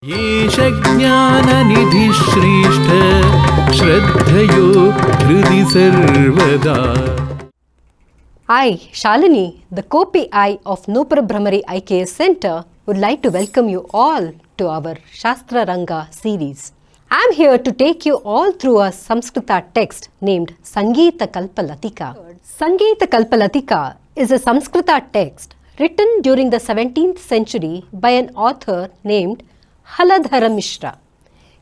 येष ज्ञाननिधिः श्रेष्ठ श्रद्धयो हृदि सर्वदा. I, Shalini, the co-PI of Noopura Bhramari IKS Center, would like to welcome you all to our Śāstra Ranga series. I am here to take you all through a Sanskrita text named Sangīta Kalpalatika. Sangīta Kalpalatika is a Sanskrita text written during the 17th century by an author named Haladhara Mishra.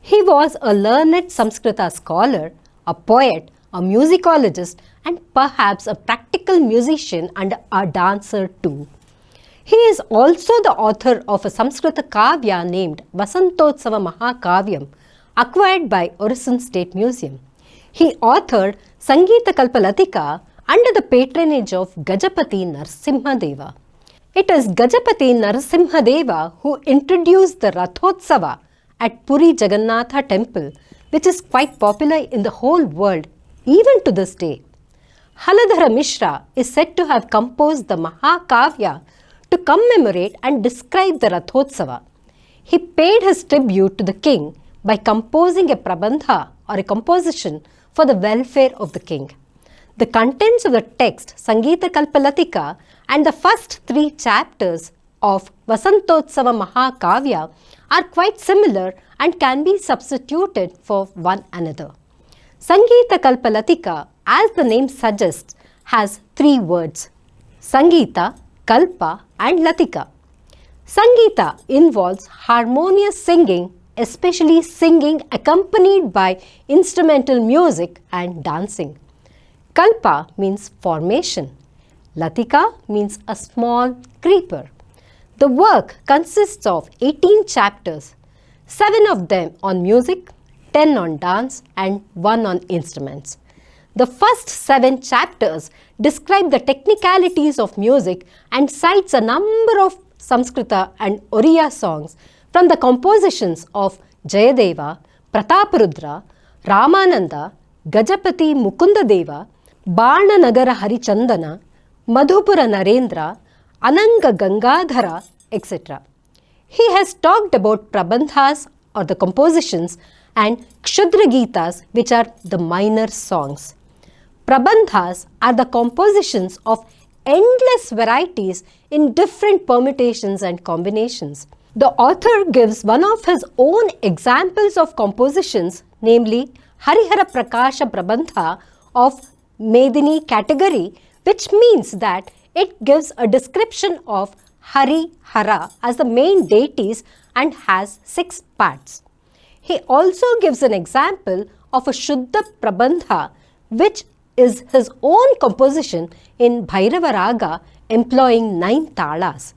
He was a learned Sanskrita scholar, a poet, a musicologist, and perhaps a practical musician and a dancer too. He is also the author of a Sanskrita Kavya named Vasantotsava Mahakavyam, acquired by Orison State Museum. He authored Sangīta Kalpalatika under the patronage of Gajapati Narasimhadeva. It is Gajapati Narasimhadeva who introduced the Rathotsava at Puri Jagannatha temple, which is quite popular in the whole world even to this day. Haladhara Mishra is said to have composed the Mahakavya to commemorate and describe the Rathotsava. He paid his tribute to the king by composing a prabandha or a composition for the welfare of the king. The contents of the text Sangīta Kalpalatika and the first 3 chapters of Vasantotsava Mahakavya are quite similar and can be substituted for one another. Sangīta Kalpalatika, as the name suggests, has 3 words: Sangīta, Kalpa and Latika. Sangīta involves harmonious singing, especially singing accompanied by instrumental music and dancing. Kalpa means formation. Latika means a small creeper. The work consists of 18 chapters, 7 of them on music, 10 on dance and 1 on instruments. The first 7 chapters describe the technicalities of music and cites a number of Sanskrita and Oriya songs from the compositions of Jayadeva, Prataparudra, Ramananda, Gajapati Mukundadeva, Bananagara Harichandana, Madhupura Narendra, Ananga Gangadhara, etc. He has talked about Prabandhas or the compositions and Kshudra Gitas, which are the minor songs. Prabandhas are the compositions of endless varieties in different permutations and combinations. The author gives one of his own examples of compositions, namely Harihara Prakasha Prabandha of Medini category, which means that it gives a description of Hari, Hara as the main deities and has 6 parts. He also gives an example of a Shuddha Prabandha, which is his own composition in Bhairava Raga employing 9 talas.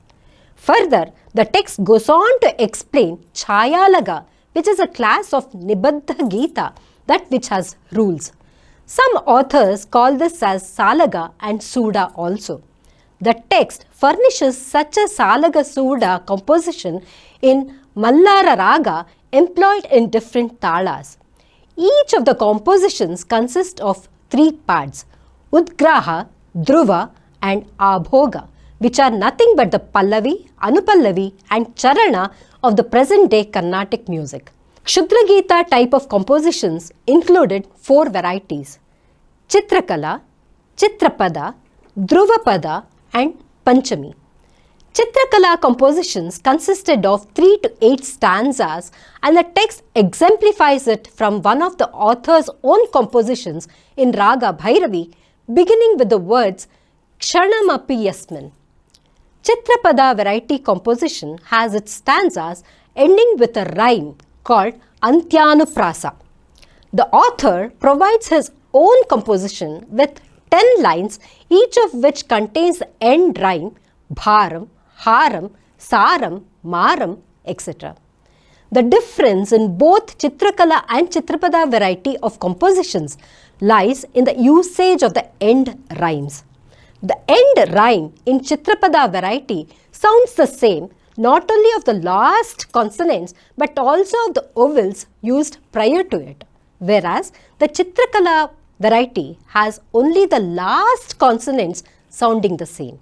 Further, the text goes on to explain Chayalaga, which is a class of Nibaddha Gita, that which has rules. Some authors call this as Salaga and Suda also. The text furnishes such a Salaga Suda composition in Mallara Raga employed in different talas. Each of the compositions consists of 3 parts: Udgraha, Dhruva and Abhoga, which are nothing but the Pallavi, Anupallavi and Charana of the present day Carnatic music. Kshudra Gita type of compositions included 4 varieties: Chitrakala, Chitrapada, Dhruvapada and Panchami. Chitrakala compositions consisted of 3 to 8 stanzas, and the text exemplifies it from one of the author's own compositions in Raga Bhairavi, beginning with the words Kshanamapi Yasmin. Chitrapada variety composition has its stanzas ending with a rhyme called Antyanuprasa. The author provides his own composition with 10 lines, each of which contains the end rhyme Bharam, Haram, Saram, Maram, etc. The difference in both Chitrakala and Chitrapada variety of compositions lies in the usage of the end rhymes. The end rhyme in Chitrapada variety sounds the same not only of the last consonants but also of the vowels used prior to it, whereas the Chitrakala variety has only the last consonants sounding the same.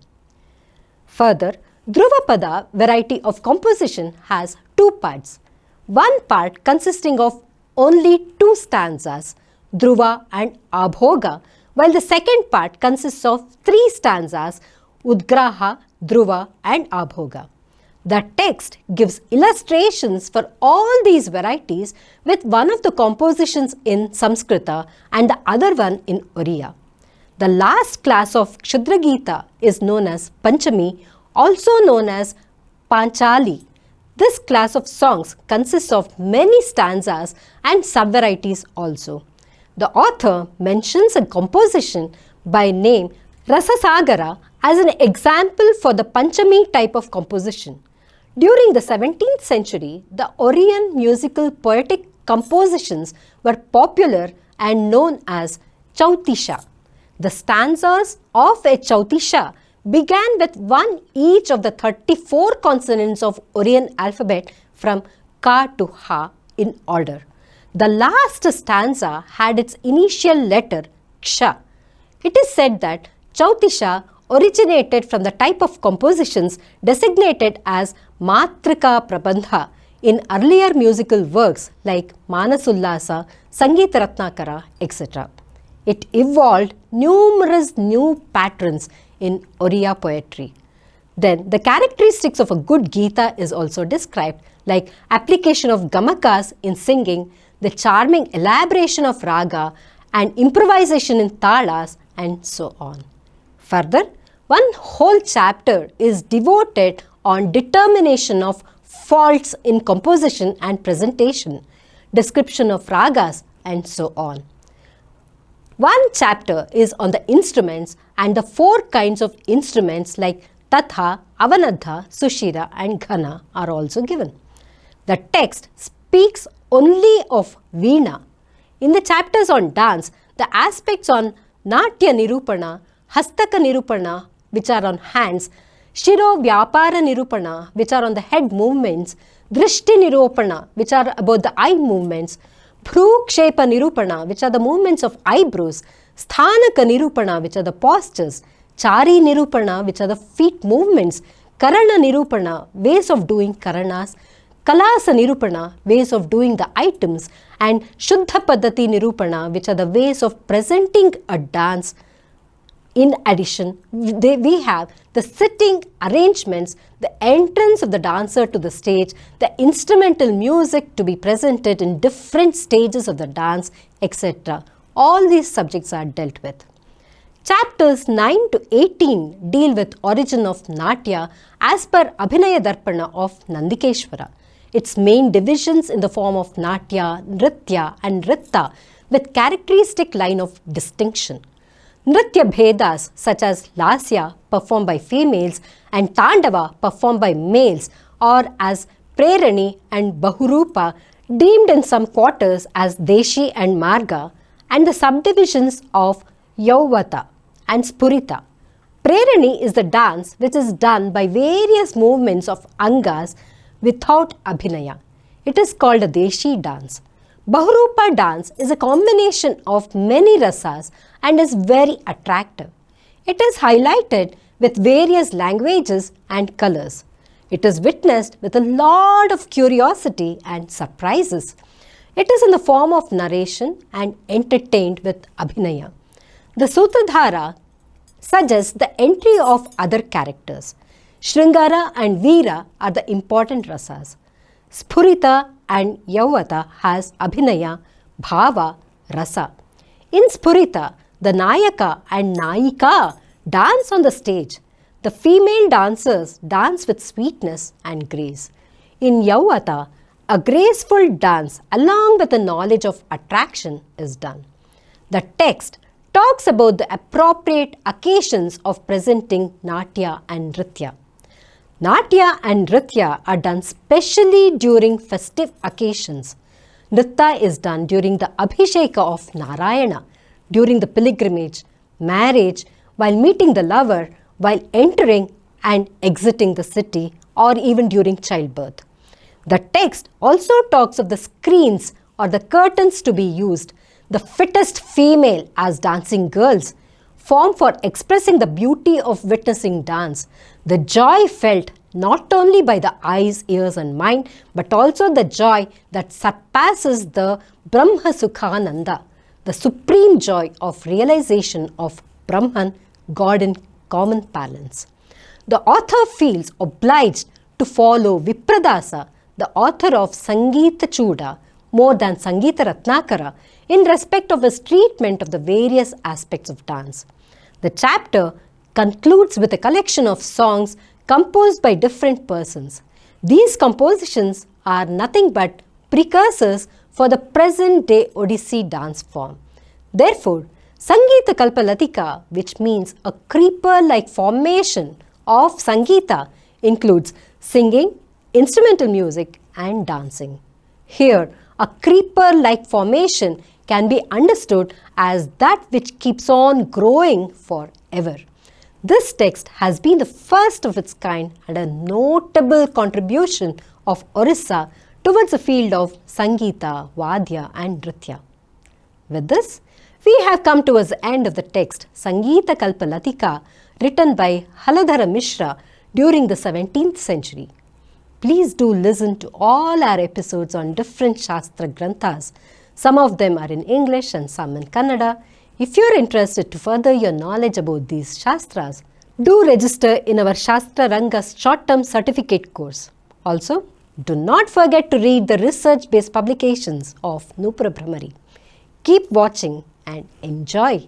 Further, Dhruvapada variety of composition has 2 parts. one part consisting of only 2 stanzas, Dhruva and Abhoga, while the second part consists of 3 stanzas, Udgraha, Dhruva and Abhoga. The text gives illustrations for all these varieties with one of the compositions in Samskrita and the other one in Oriya. The last class of Kshudra Gita is known as Panchami, also known as Panchali. This class of songs consists of many stanzas and sub-varieties also. The author mentions a composition by name Rasasagara as an example for the Panchami type of composition. During the 17th century, the Oriyan musical poetic compositions were popular and known as Chautisha. The stanzas of a Chautisha began with one each of the 34 consonants of Oriyan alphabet from Ka to Ha in order. The last stanza had its initial letter Ksha. It is said that Chautisha originated from the type of compositions designated as Matrika Prabandha in earlier musical works like Manasullasa, Sangita Ratnakara, etc. It evolved numerous new patterns in Oriya poetry. Then the characteristics of a good Gita is also described, like application of gamakas in singing, the charming elaboration of raga and improvisation in talas, and so on. Further, one whole chapter is devoted on determination of faults in composition and presentation, description of ragas, and so on. One chapter is on the instruments and the 4 kinds of instruments like Tatha, Avanadha, Sushira and Ghana are also given. The text speaks only of Veena. In the chapters on dance, the aspects on Natya Nirupana, Hastaka Nirupana, which are on hands, Shiro Vyapara Nirupana, which are on the head movements, Drishti Nirupana, which are about the eye movements, Bhrukshepa Nirupana, which are the movements of eyebrows, Sthanaka Nirupana, which are the postures, Chari Nirupana, which are the feet movements, Karana Nirupana, ways of doing Karanas, Kalasa Nirupana, ways of doing the items, and Shuddha Paddhati Nirupana, which are the ways of presenting a dance. In addition, we have the sitting arrangements, the entrance of the dancer to the stage, the instrumental music to be presented in different stages of the dance, etc. All these subjects are dealt with. Chapters 9 to 18 deal with origin of Natya as per Abhinaya Darpana of Nandikeshwara. Its main divisions in the form of Natya, Nritya and Nritta with characteristic line of distinction. Nritya Bhedas such as Lasya performed by females and Tandava performed by males, or as Prerani and Bahurupa deemed in some quarters as Deshi and Marga, and the subdivisions of Yauvata and Spurita. Prerani is the dance which is done by various movements of Angas without Abhinaya. It is called a Deshi dance. Bahurupa dance is a combination of many rasas and is very attractive. It is highlighted with various languages and colors. It is witnessed with a lot of curiosity and surprises. It is in the form of narration and entertained with Abhinaya. The Sutradhara suggests the entry of other characters. Shringara and Veera are the important rasas. Spurita and Yauvata has Abhinaya, Bhava, Rasa. In Spurita, the Nayaka and Nayika dance on the stage. The female dancers dance with sweetness and grace. In Yauvata, a graceful dance along with the knowledge of attraction is done. The text talks about the appropriate occasions of presenting Natya and Nritya. Natya and Nritya are done specially during festive occasions. Nritya is done during the Abhisheka of Narayana, during the pilgrimage, marriage, while meeting the lover, while entering and exiting the city, or even during childbirth. The text also talks of the screens or the curtains to be used, the fittest female as dancing girls, form for expressing the beauty of witnessing dance, the joy felt not only by the eyes, ears and mind, but also the joy that surpasses the Brahma Sukhananda, the supreme joy of realization of Brahman, God in common parlance. The author feels obliged to follow Vipradasa, the author of Sangita Chuda, more than Sangita Ratnakara, in respect of his treatment of the various aspects of dance. The chapter concludes with a collection of songs composed by different persons. These compositions are nothing but precursors for the present day Odissi dance form. Therefore, Sangīta Kalpalatika, which means a creeper-like formation of Sangita, includes singing, instrumental music and dancing. Here, a creeper-like formation can be understood as that which keeps on growing forever. This text has been the first of its kind and a notable contribution of Orissa towards the field of Sangita, Vadya and Nritya. With this, we have come towards the end of the text Sangīta Kalpalatika, written by Haladhara Mishra during the 17th century. Please do listen to all our episodes on different Shastra Granthas. Some of them are in English and some in Kannada. If you are interested to further your knowledge about these Shastras, do register in our Śāstraranga short-term certificate course. Also, do not forget to read the research-based publications of Noopura Bhramari. Keep watching and enjoy.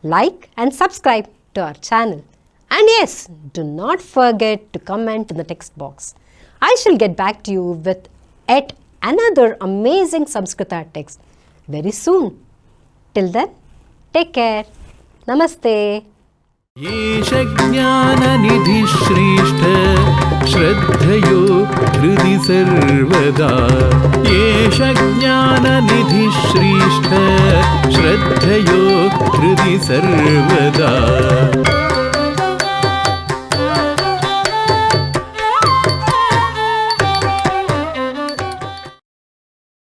Like and subscribe to our channel. And yes, do not forget to comment in the text box. I shall get back to you with yet another amazing Samskrita text very soon. Till then, take care. Namaste. येष ज्ञाननिधिश्रेष्ठ श्रद्धयो हृदि सर्वदा येष ज्ञाननिधिश्रेष्ठ श्रद्धयो हृदि सर्वदा